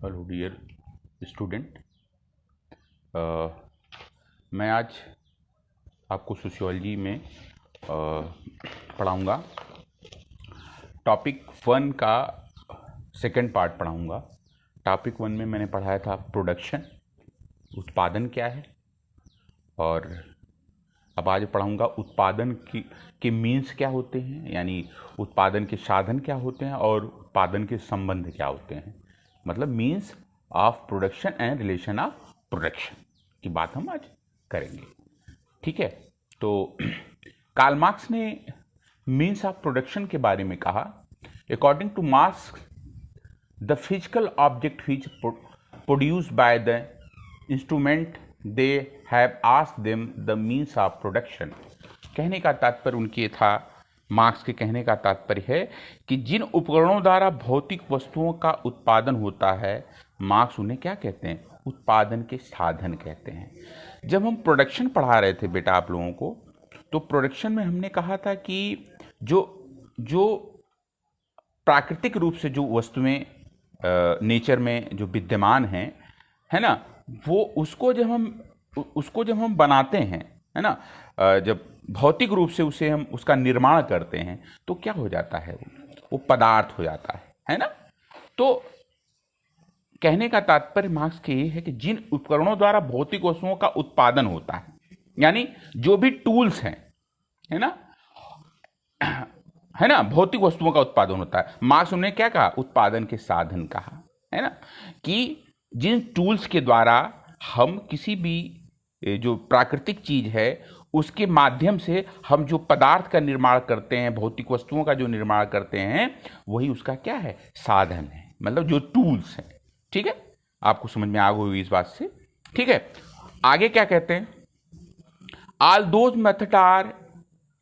Hello dear student, मैं आज आपको सोशियोलॉजी में पढ़ाऊँगा। टॉपिक 1 का सेकंड पार्ट पढ़ाऊँगा। टॉपिक 1 में मैंने पढ़ाया था प्रोडक्शन, उत्पादन क्या है, और अब आज पढ़ाऊँगा उत्पादन के मीन्स क्या होते हैं, यानी उत्पादन के साधन क्या होते हैं और उत्पादन के संबंध क्या होते हैं। मतलब means of production and relation of production की बात हम आज करेंगे। ठीक है, तो कार्ल मार्क्स ने मीन्स ऑफ प्रोडक्शन के बारे में कहा, according two marks the physical object which produced by the instrument they have asked them the means of production. कहने का तात्पर्य उनके था, मार्क्स के कहने का तात्पर्य है कि जिन उपकरणों द्वारा भौतिक वस्तुओं का उत्पादन होता है, मार्क्स उन्हें क्या कहते हैं? उत्पादन के साधन कहते हैं। जब हम प्रोडक्शन पढ़ा रहे थे बेटा आप लोगों को, तो प्रोडक्शन में हमने कहा था कि जो प्राकृतिक रूप से जो वस्तुएं नेचर में जो विद्यमान हैं, है ना, वो उसको जब हम बनाते हैं, है ना, जब भौतिक रूप से उसे हम उसका निर्माण करते हैं तो क्या हो जाता है? वो पदार्थ हो जाता है ना। तो कहने का तात्पर्य मार्क्स के ये है कि जिन उपकरणों द्वारा भौतिक वस्तुओं का उत्पादन होता है, यानी जो भी टूल्स हैं, है ना, भौतिक वस्तुओं का उत्पादन होता है। मार्क्स उन्होंने क्या कहा? उत्पादन के साधन कहा, है ना, कि जिन टूल्स के द्वारा हम किसी भी जो प्राकृतिक चीज है उसके माध्यम से हम जो पदार्थ का निर्माण करते हैं, भौतिक वस्तुओं का जो निर्माण करते हैं, वही उसका क्या है? साधन है, मतलब जो टूल्स हैं। ठीक है, आपको समझ में आ गई होगी इस बात से। ठीक है, आगे क्या कहते हैं? All those method are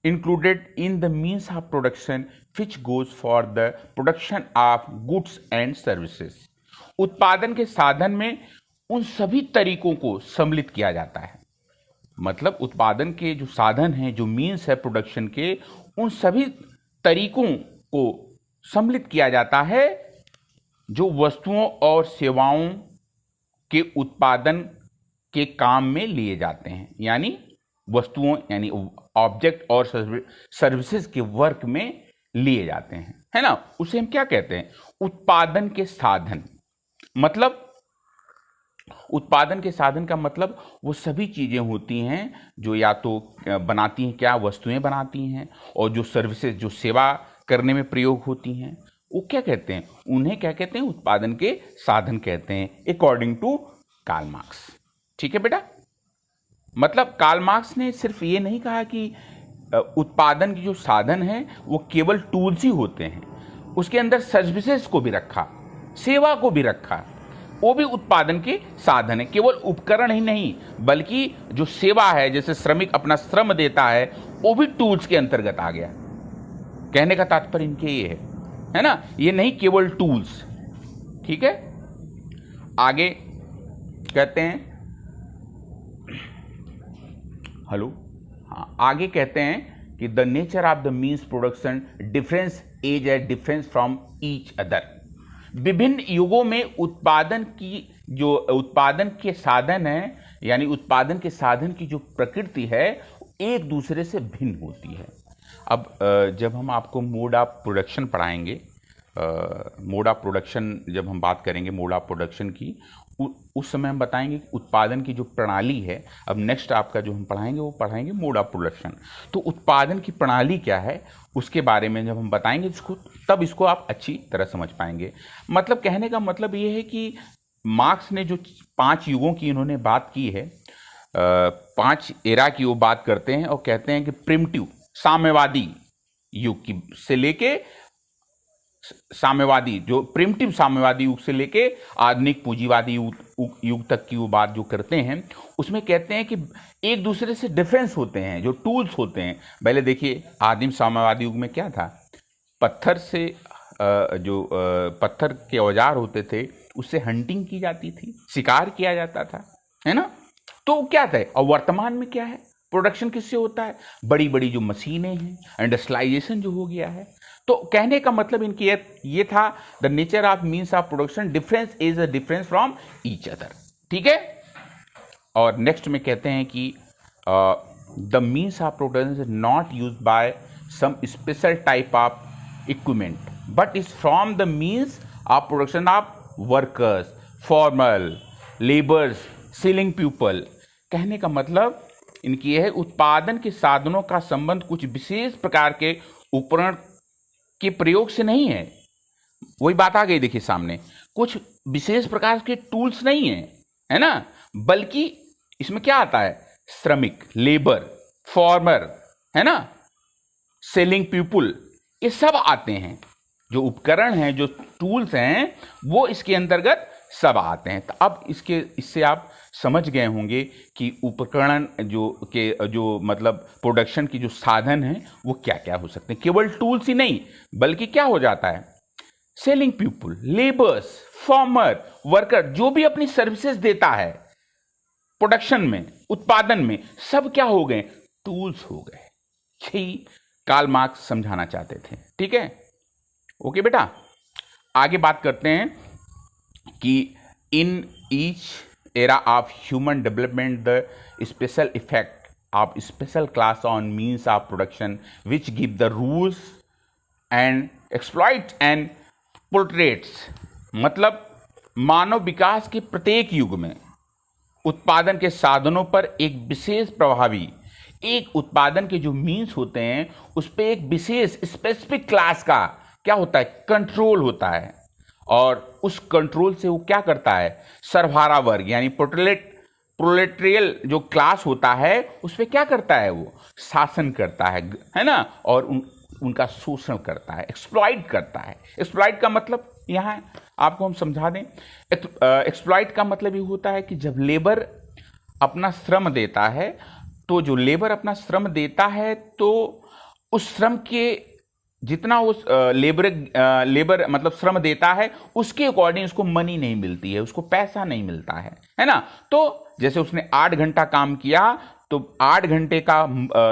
included in the means of production which goes for the production of goods and services. उत्पादन के साधन में उन सभी तरीकों को सम्मिलित किया जाता है। मतलब उत्पादन के जो साधन हैं, जो मीन्स है प्रोडक्शन के, उन सभी तरीकों को सम्मिलित किया जाता है जो वस्तुओं और सेवाओं के उत्पादन के काम में लिए जाते हैं, यानी वस्तुओं यानी ऑब्जेक्ट और सर्विसेज के वर्क में लिए जाते हैं, है ना। उसे हम क्या कहते हैं? उत्पादन के साधन। मतलब उत्पादन के साधन का मतलब वो सभी चीजें होती हैं जो या तो बनाती हैं, क्या वस्तुएं बनाती हैं, और जो सर्विसेज, जो सेवा करने में प्रयोग होती हैं, वो क्या कहते हैं? उन्हें क्या कहते हैं? उत्पादन के साधन कहते हैं, अकॉर्डिंग टू कार्ल मार्क्स। ठीक है बेटा, मतलब कार्ल मार्क्स ने सिर्फ ये नहीं कहा कि उत्पादन के जो साधन हैं वो केवल टूल्स ही होते हैं, उसके अंदर सर्विसेज को भी रखा, सेवा को भी रखा, वो भी उत्पादन के साधन है। केवल उपकरण ही नहीं, बल्कि जो सेवा है, जैसे श्रमिक अपना श्रम देता है, वो भी टूल्स के अंतर्गत आ गया। कहने का तात्पर्य इनके ये है ना, ये नहीं केवल टूल्स। ठीक है, आगे कहते हैं, हेलो, हाँ, आगे कहते हैं कि the nature of the means production difference as a difference from each other. विभिन्न युगों में उत्पादन के साधन है, यानी उत्पादन के साधन की जो प्रकृति है, एक दूसरे से भिन्न होती है। अब जब हम आपको मोड ऑफ प्रोडक्शन पढ़ाएंगे, मोड ऑफ प्रोडक्शन जब हम बात करेंगे मोड ऑफ प्रोडक्शन की, उस समय हम बताएंगे उत्पादन की जो प्रणाली है। अब नेक्स्ट आपका जो हम पढ़ाएंगे वो पढ़ाएंगे मोड ऑफ प्रोडक्शन। तो उत्पादन की प्रणाली क्या है उसके बारे में जब हम बताएंगे इसको, तब इसको आप अच्छी तरह समझ पाएंगे। मतलब कहने का मतलब ये है कि मार्क्स ने जो 5 युगों की इन्होंने बात की है, 5 एरा की वो बात करते हैं और कहते हैं कि प्रिमिटिव साम्यवादी युग की से लेके साम्यवादी, जो प्रिमिटिव साम्यवादी युग से लेके आधुनिक पूंजीवादी युग तक की वो बात जो करते हैं, उसमें कहते हैं कि एक दूसरे से डिफरेंस होते हैं जो टूल्स होते हैं। पहले देखिए, आदिम साम्यवादी युग में क्या था? पत्थर से जो पत्थर के औजार होते थे, उससे हंटिंग की जाती थी, शिकार किया जाता था, है ना। तो क्या था? और वर्तमान में क्या है? प्रोडक्शन किससे होता है? बड़ी बड़ी जो मशीनें हैं, इंडस्ट्रियलाइजेशन जो हो गया है, तो कहने का मतलब इनकी ये था, the nature of means of production difference is a difference from each other. ठीक है, और नेक्स्ट में कहते हैं कि the means of production is not use by some special type of equipment but is from the means of production of workers, formal labours, ceiling people. कहने का मतलब इनकी यह है, उत्पादन के साधनों का संबंध कुछ विशेष प्रकार के उपकरण के प्रयोग से नहीं है। वही बात आ गई, देखिए सामने, कुछ विशेष प्रकार के टूल्स नहीं है ना, बल्कि इसमें क्या आता है, श्रमिक, लेबर, फॉर्मर, है ना, सेलिंग पीपुल, ये सब आते हैं। जो उपकरण हैं, जो टूल्स हैं, वो इसके अंतर्गत सब आते हैं। तो अब इससे आप समझ गए होंगे कि उपकरण जो मतलब प्रोडक्शन की जो साधन हैं वो क्या क्या हो सकते हैं। केवल टूल्स ही नहीं, बल्कि क्या हो जाता है, selling people, labours, farmer, worker, जो भी अपनी सर्विसेज देता है प्रोडक्शन में, उत्पादन में, सब क्या हो गए, टूल्स हो गए। यही कार्ल मार्क्स समझाना चाहते थे। ठीक है, ओके बेटा, आगे बात करते हैं कि in each era of human development the special effect of special class on means of production which give the rules and exploit and portraits। मतलब मानव विकास के प्रत्येक युग में उत्पादन के साधनों पर एक विशेष प्रभावी, एक उत्पादन के जो मीन्स होते हैं उस पर एक विशेष स्पेसिफिक क्लास का क्या होता है, कंट्रोल होता है। और उस कंट्रोल से वो क्या करता है, सरभारा वर्ग यानी प्रोलेटेरियल जो क्लास होता है उस पर क्या करता है, वो शासन करता है ना, और उनका शोषण करता है, एक्सप्लॉइट करता है। एक्सप्लॉइट का मतलब यहाँ आपको हम समझा दें, एक्सप्लॉइट का मतलब ये होता है कि जब लेबर अपना श्रम देता है, तो जो लेबर अपना श्रम देता है तो उस श्रम के जितना उस लेबर मतलब श्रम देता है उसके अकॉर्डिंग उसको मनी नहीं मिलती है, उसको पैसा नहीं मिलता है ना। तो जैसे उसने 8 घंटा काम किया तो 8 घंटे का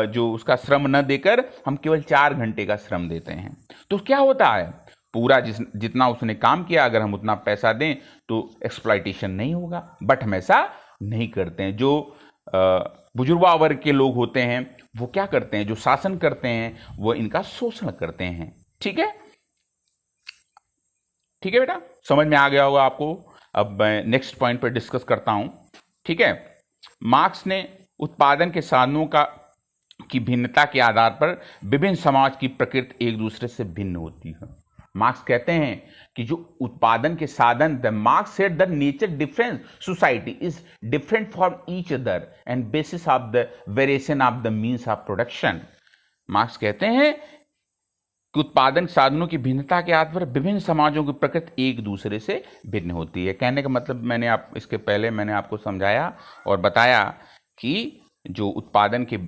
जो उसका श्रम न देकर हम केवल 4 घंटे का श्रम देते हैं। तो क्या होता है, पूरा जितना उसने काम किया अगर हम उतना पैसा दें तो एक्सप्लॉइटेशन नहीं होगा, बट हम ऐसा नहीं करते हैं। जो बुजुर्गा वर्ग के लोग होते हैं वो क्या करते हैं, जो शासन करते हैं वो इनका शोषण करते हैं। ठीक है, ठीक है बेटा, समझ में आ गया होगा आपको। अब मैं नेक्स्ट पॉइंट पर डिस्कस करता हूं। ठीक है, मार्क्स ने उत्पादन के साधनों की भिन्नता के आधार पर विभिन्न समाज की प्रकृति एक दूसरे से भिन्न होती है। मार्क्स कहते हैं कि जो उत्पादन के साधन, the marks said the nature difference society is different from each other and bases of the variation of the means of production. Marks कहते हैं कि उत्पादन साधनों की भिन्नता के आधार पर विभिन्न समाजों की प्रकृति एक दूसरे से भिन्न होती है। कहने का मतलब इसके पहले मैंने आपको समझाया और बताया कि जो उत्पादन के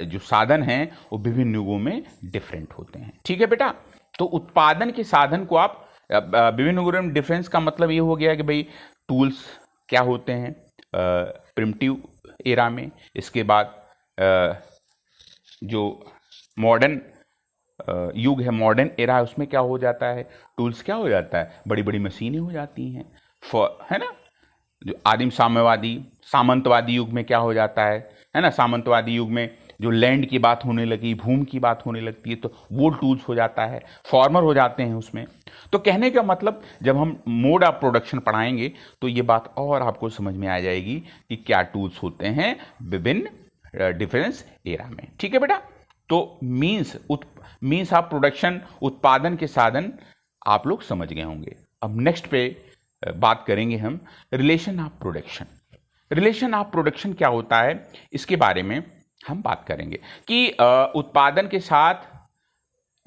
जो साधन हैं वो विभिन्न युगों में डिफरेंट होते हैं। ठीक है बेटा, तो उत्पादन के साधन को आप विभिन्न युगों में डिफरेंस का मतलब ये हो गया कि भाई टूल्स क्या होते हैं प्रिमिटिव एरा में, इसके बाद जो मॉडर्न युग है, मॉडर्न एरा है, उसमें क्या हो जाता है, टूल्स क्या हो जाता है, बड़ी बड़ी मशीनें हो जाती हैं, है ना। जो आदिम सामंतवादी युग में क्या हो जाता है ना, सामंतवादी युग में जो लैंड की बात होने लगी, भूमि की बात होने लगती है, तो वो टूल्स हो जाता है, फार्मर हो जाते हैं उसमें। तो कहने का मतलब जब हम मोड ऑफ प्रोडक्शन पढ़ाएंगे तो ये बात और आपको समझ में आ जाएगी कि क्या टूल्स होते हैं विभिन्न डिफरेंस एरा में। ठीक है बेटा, तो मीन्स ऑफ प्रोडक्शन, उत्पादन के साधन आप लोग समझ गए होंगे। अब नेक्स्ट पे बात करेंगे हम relation of production. Relation of production क्या होता है इसके बारे में हम बात करेंगे कि उत्पादन के साथ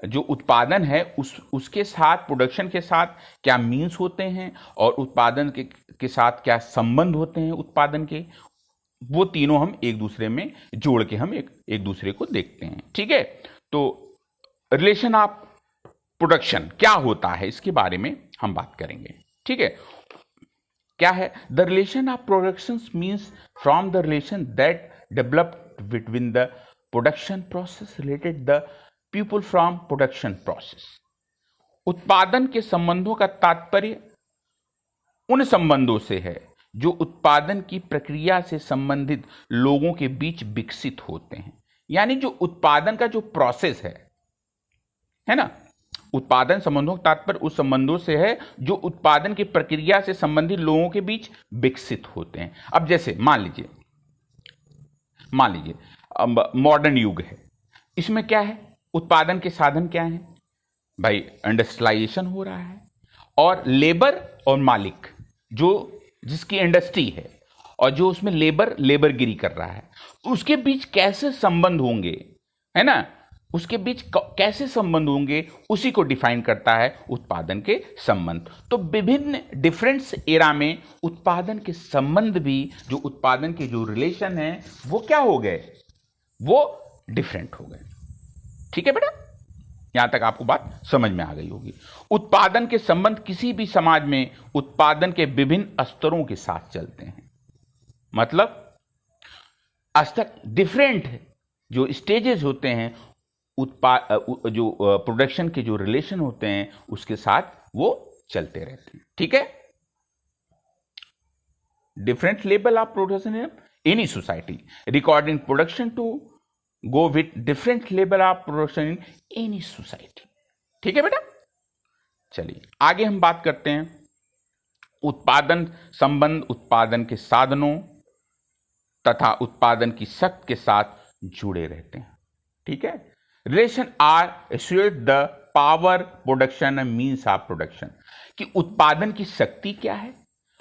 जो उत्पादन है उसके साथ, प्रोडक्शन के साथ क्या मीन्स होते हैं और उत्पादन के साथ क्या संबंध होते हैं उत्पादन के, वो तीनों हम एक दूसरे में जोड़ के हम एक दूसरे को देखते हैं। ठीक है, तो रिलेशन ऑफ प्रोडक्शन क्या होता है इसके बारे में हम बात करेंगे। ठीक है, क्या है, the relation of production means from the relation that developed between the production process related the people from production process। उत्पादन के संबंधों का तात्पर्य उन संबंधों से है जो उत्पादन की प्रक्रिया से संबंधित लोगों के बीच विकसित होते हैं। यानी जो उत्पादन का जो प्रोसेस है ना, उत्पादन संबंधों का तात्पर्य उस संबंधों से है जो उत्पादन की प्रक्रिया से संबंधित लोगों के बीच विकसित होते हैं। अब जैसे मान लीजिए मॉडर्न युग है, इसमें क्या है, उत्पादन के साधन क्या है भाई, इंडस्ट्रियलाइजेशन हो रहा है और लेबर और मालिक जो जिसकी इंडस्ट्री है और जो उसमें लेबरगिरी कर रहा है, उसके बीच कैसे संबंध होंगे, है ना, उसके बीच कैसे संबंध होंगे, उसी को डिफाइन करता है उत्पादन के संबंध। तो विभिन्न डिफरेंट एरा में उत्पादन के संबंध भी, जो उत्पादन के जो रिलेशन है वो क्या हो गए, वो डिफरेंट हो गए। ठीक है बेटा, यहां तक आपको बात समझ में आ गई होगी। उत्पादन के संबंध किसी भी समाज में उत्पादन के विभिन्न स्तरों के साथ चलते हैं। मतलब स्तर डिफरेंट जो स्टेजेस होते हैं जो प्रोडक्शन के जो रिलेशन होते हैं उसके साथ वो चलते रहते हैं। ठीक है, different level of production in any society recording production to go with different level of production in any society. ठीक है बेटा, चलिए आगे हम बात करते हैं। उत्पादन संबंध उत्पादन के साधनों तथा उत्पादन की शक्ति के साथ जुड़े रहते हैं। ठीक है, relation are associate the power production means of production, कि उत्पादन की शक्ति क्या है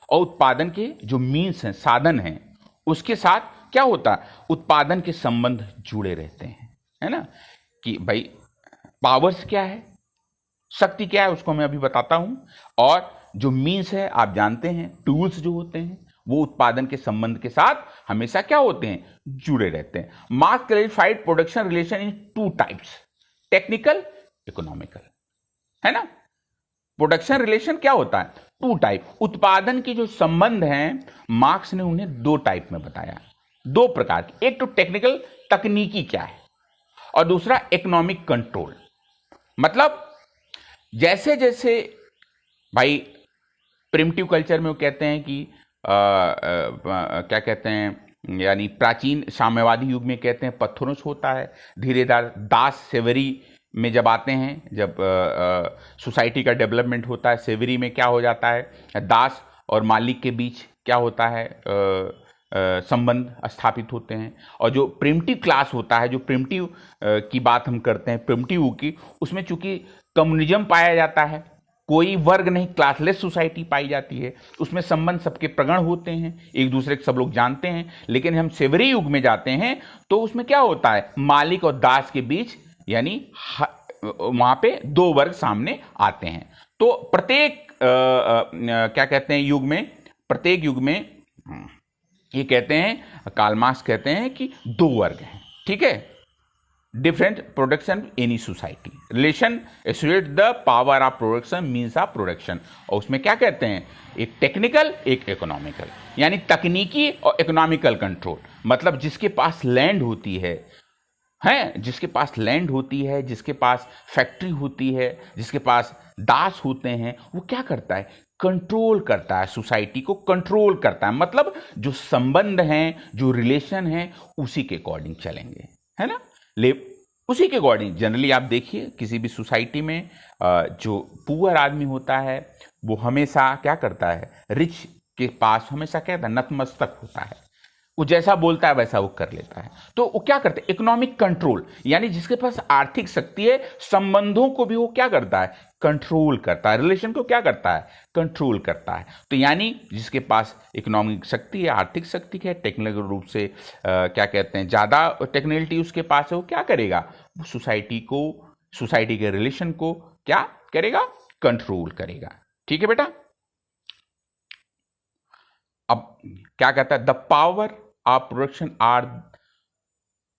और उत्पादन के जो मीन्स हैं, साधन हैं, उसके साथ क्या होता है, उत्पादन के संबंध जुड़े रहते हैं। है ना, कि भाई पावर्स क्या है, शक्ति क्या है, उसको मैं अभी बताता हूं, और जो मीन्स है आप जानते हैं, टूल्स जो होते हैं वो उत्पादन के संबंध के साथ हमेशा क्या होते हैं, जुड़े रहते हैं। Marks clarified production relation in two types, technical, economical. है ना, प्रोडक्शन रिलेशन क्या होता है, टू टाइप। उत्पादन के जो संबंध हैं मार्क्स ने उन्हें दो टाइप में बताया, दो प्रकार के। एक तो टेक्निकल, तकनीकी क्या है, और दूसरा इकोनॉमिक कंट्रोल। मतलब जैसे जैसे भाई प्रिमिटिव कल्चर में वो कहते हैं कि क्या कहते हैं, यानी प्राचीन साम्यवादी युग में कहते हैं पत्थरों से होता है, धीरे धीरे दास सेवरी में जब आते हैं, जब सोसाइटी का डेवलपमेंट होता है, सेवरी में क्या हो जाता है, दास और मालिक के बीच क्या होता है, संबंध स्थापित होते हैं। और जो प्रिमिटिव क्लास होता है, जो प्रिमिटिव की बात हम करते हैं, प्रिमिटिव की, उसमें चूंकि कम्युनिज्म पाया जाता है, कोई वर्ग नहीं, क्लासलेस सोसाइटी पाई जाती है, उसमें संबंध सबके प्रगण होते हैं, एक दूसरे को सब लोग जानते हैं। लेकिन हम सेवरी युग में जाते हैं तो उसमें क्या होता है, मालिक और दास के बीच, यानी वहां पे दो वर्ग सामने आते हैं। तो प्रत्येक क्या कहते हैं युग में, प्रत्येक युग में ये कहते हैं, कार्ल मार्क्स कहते हैं कि दो वर्ग हैं। ठीक है, different production any society, relation associate the power of production means of production. और उसमें क्या कहते हैं, एक टेक्निकल, एक इकोनॉमिकल, यानी तकनीकी और इकोनॉमिकल कंट्रोल। मतलब जिसके पास लैंड होती है, जिसके पास लैंड होती है, जिसके पास फैक्ट्री होती है, जिसके पास दास होते हैं, वो क्या करता है, कंट्रोल करता है, सोसाइटी को कंट्रोल करता है। मतलब जो संबंध हैं, जो रिलेशन हैं, उसी के अकॉर्डिंग चलेंगे। है ना, उसी के अकॉर्डिंग जनरली आप देखिए किसी भी सोसाइटी में जो पुअर आदमी होता है वो हमेशा क्या करता है, रिच के पास हमेशा क्या होता है, नतमस्तक होता है, वो जैसा बोलता है वैसा वो कर लेता है। तो वो क्या करते हैं, इकोनॉमिक कंट्रोल, यानी जिसके पास आर्थिक शक्ति है, संबंधों को भी वो क्या करता है, कंट्रोल करता है, रिलेशन को क्या करता है, कंट्रोल करता है। तो यानी जिसके पास इकोनॉमिक शक्ति है, आर्थिक शक्ति है, टेक्निकल रूप से क्या कहते हैं, ज़्यादा टेक्निकलिटी उसके पास है, वो क्या करेगा, वो सोसाइटी के रिलेशन को क्या करेगा, कंट्रोल करेगा। ठीक है बेटा, अब क्या कहता है, the power of production are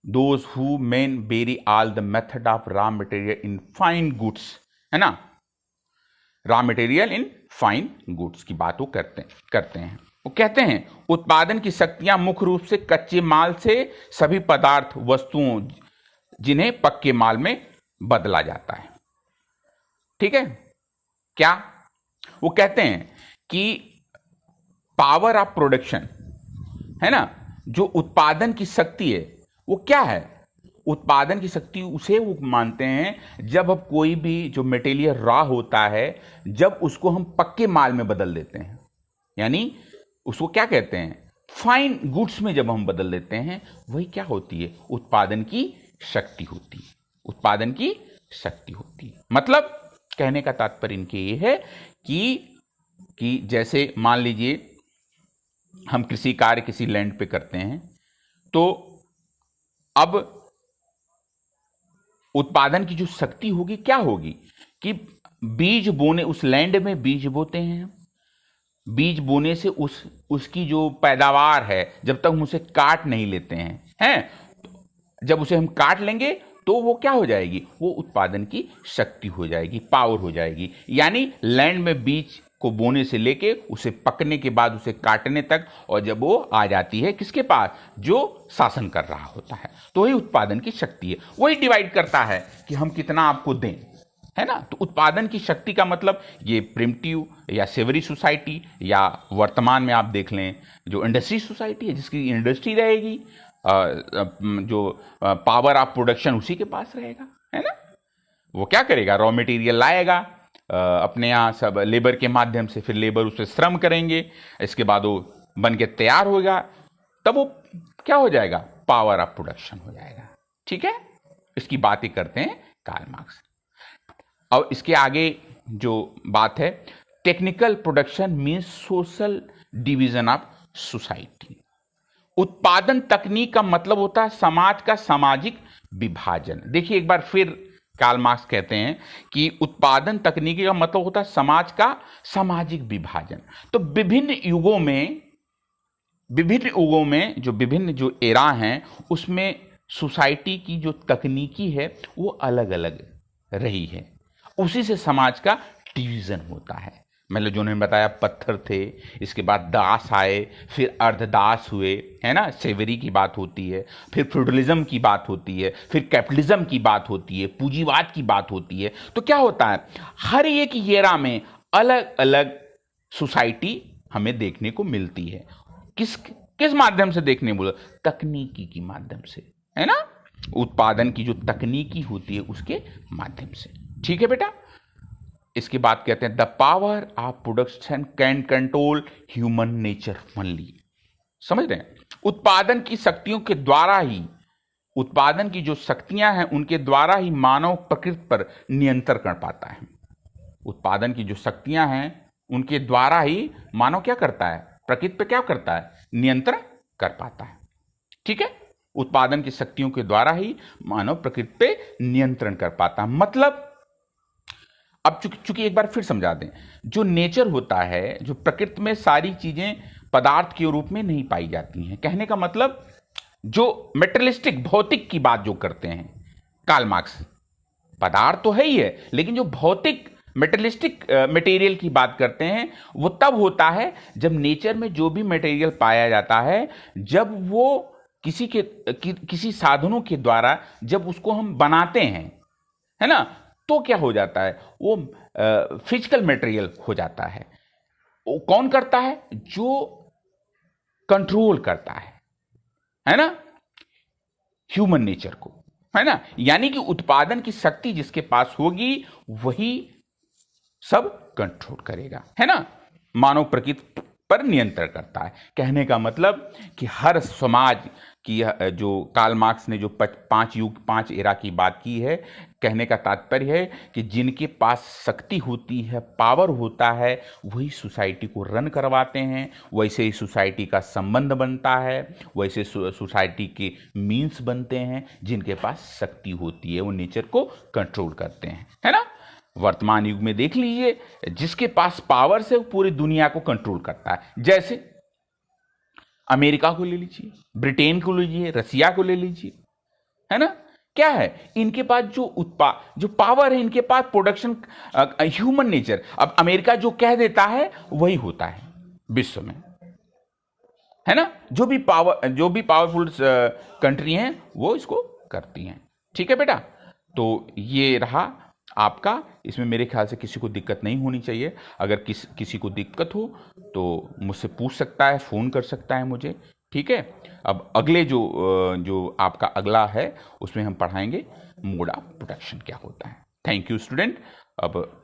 those who men very all the method of raw material in fine goods. है ना, raw material in fine goods की बात वो करते हैं। वो कहते हैं उत्पादन की शक्तियां मुख्य रूप से कच्चे माल से सभी पदार्थ वस्तुओं जिन्हें पक्के माल में बदला जाता है। ठीक है, क्या? वो कहते हैं कि पावर ऑफ प्रोडक्शन, है ना, जो उत्पादन की शक्ति है वो क्या है? उत्पादन की शक्ति उसे वो मानते हैं जब अब कोई भी जो मटेरियल रॉ होता है, जब उसको हम पक्के माल में बदल देते हैं, यानी उसको क्या कहते हैं, फाइन गुड्स में जब हम बदल देते हैं, वही क्या होती है? उत्पादन की शक्ति होती है। उत्पादन की शक्ति होती है। मतलब कहने का तात्पर्य इनके ये है कि जैसे मान लीजिए हम कृषि कार्य किसी लैंड पे करते हैं, तो अब उत्पादन की जो शक्ति होगी क्या होगी कि बीज बोने, उस लैंड में बीज बोते हैं, बीज बोने से उसकी जो पैदावार है, जब तक हम उसे काट नहीं लेते हैं, जब उसे हम काट लेंगे तो वो क्या हो जाएगी? वो उत्पादन की शक्ति हो जाएगी, पावर हो जाएगी। यानी लैंड में बीज को बोने से लेके उसे पकने के बाद उसे काटने तक, और जब वो आ जाती है किसके पास? जो शासन कर रहा होता है, तो वही उत्पादन की शक्ति है। वही डिवाइड करता है कि हम कितना आपको दें, है ना। तो उत्पादन की शक्ति का मतलब ये प्रिमिटिव या सेवरी सोसाइटी, या वर्तमान में आप देख लें जो इंडस्ट्री सोसाइटी है, जिसकी इंडस्ट्री रहेगी, जो पावर ऑफ प्रोडक्शन उसी के पास रहेगा, है ना। वो क्या करेगा? रॉ मटेरियल लाएगा अपने यहाँ सब लेबर के माध्यम से, फिर लेबर उसे श्रम करेंगे, इसके बाद वो बन के तैयार होगा, तब वो क्या हो जाएगा? पावर ऑफ प्रोडक्शन हो जाएगा। ठीक है, इसकी बातें करते हैं कार्ल मार्क्स। और इसके आगे जो बात है, technical production means social division of society. उत्पादन तकनीक का मतलब होता है समाज का सामाजिक विभाजन। देखिए एक बार फिर कार्ल मार्क्स कहते हैं कि उत्पादन तकनीकी का मतलब होता है समाज का सामाजिक विभाजन। तो विभिन्न युगों में जो विभिन्न जो एरा हैं, उसमें सोसाइटी की जो तकनीकी है वो अलग अलग रही है, उसी से समाज का डिवीजन होता है। मतलब जो उन्होंने बताया, पत्थर थे, इसके बाद दास आए, फिर अर्धदास हुए, है ना, सेवरी की बात होती है, फिर फ्यूडलिज्म की बात होती है, फिर कैपिटलिज्म की बात होती है, पूंजीवाद की बात होती है। तो क्या होता है, हर एक एरा में अलग अलग सोसाइटी हमें देखने को मिलती है। किस माध्यम से देखने बोला? तकनीकी की माध्यम से, है ना, उत्पादन की जो तकनीकी होती है उसके माध्यम से। ठीक है बेटा। इसके बाद कहते हैं the power of production can control human nature only. समझ रहे हैं? उत्पादन की शक्तियों के द्वारा ही, उत्पादन की जो शक्तियां हैं उनके द्वारा ही मानव प्रकृति पर नियंत्रण कर पाता है। उत्पादन की जो शक्तियां हैं उनके द्वारा ही मानव क्या करता है? प्रकृति पर क्या करता है? नियंत्रण कर पाता है। ठीक है, उत्पादन की शक्तियों के द्वारा ही मानव प्रकृति पे नियंत्रण कर पाता है। मतलब अब चूंकि एक बार फिर समझा दें, जो नेचर होता है, जो प्रकृति में सारी चीजें पदार्थ के रूप में नहीं पाई जाती हैं। कहने का मतलब जो मेटेरियलिस्टिक भौतिक की बात जो करते हैं कार्ल मार्क्स, पदार्थ तो है ही है, लेकिन जो भौतिक मेटेरियलिस्टिक मटेरियल की बात करते हैं वो तब होता है जब नेचर में जो भी मटेरियल पाया जाता है, जब वो किसी साधनों के द्वारा जब उसको हम बनाते हैं, है ना, तो क्या हो जाता है? वो फिजिकल मटेरियल हो जाता है। वो कौन करता है? जो कंट्रोल करता है ना, ह्यूमन नेचर को, है ना। यानी कि उत्पादन की शक्ति जिसके पास होगी वही सब कंट्रोल करेगा, है ना, मानव प्रकृति पर नियंत्रण करता है। कहने का मतलब कि हर समाज की, जो कार्ल मार्क्स ने जो 5 एरा की बात की है, कहने का तात्पर्य है कि जिनके पास शक्ति होती है, पावर होता है, वही सोसाइटी को रन करवाते हैं, वैसे ही सोसाइटी का संबंध बनता है, वैसे सोसाइटी के मीन्स बनते हैं। जिनके पास शक्ति होती है वो नेचर को कंट्रोल करते हैं, है ना। वर्तमान युग में देख लीजिए, जिसके पास पावर से वो पूरी दुनिया को कंट्रोल करता है। जैसे अमेरिका को ले लीजिए, ब्रिटेन को ले लीजिए, रसिया को ले लीजिए, है ना। क्या है इनके पास? जो पावर है इनके पास, प्रोडक्शन, ह्यूमन नेचर। अब अमेरिका जो कह देता है वही होता है विश्व में, है ना। जो भी पावरफुल कंट्री हैं वो इसको करती हैं। ठीक है बेटा। तो ये रहा आपका इसमें मेरे ख्याल से किसी को दिक्कत नहीं होनी चाहिए। अगर किसी को दिक्कत हो तो मुझसे पूछ सकता है, फ़ोन कर सकता है मुझे, ठीक है। अब अगले जो आपका अगला है उसमें हम पढ़ाएंगे मोड ऑफ प्रोटेक्शन क्या होता है। Thank you student. अब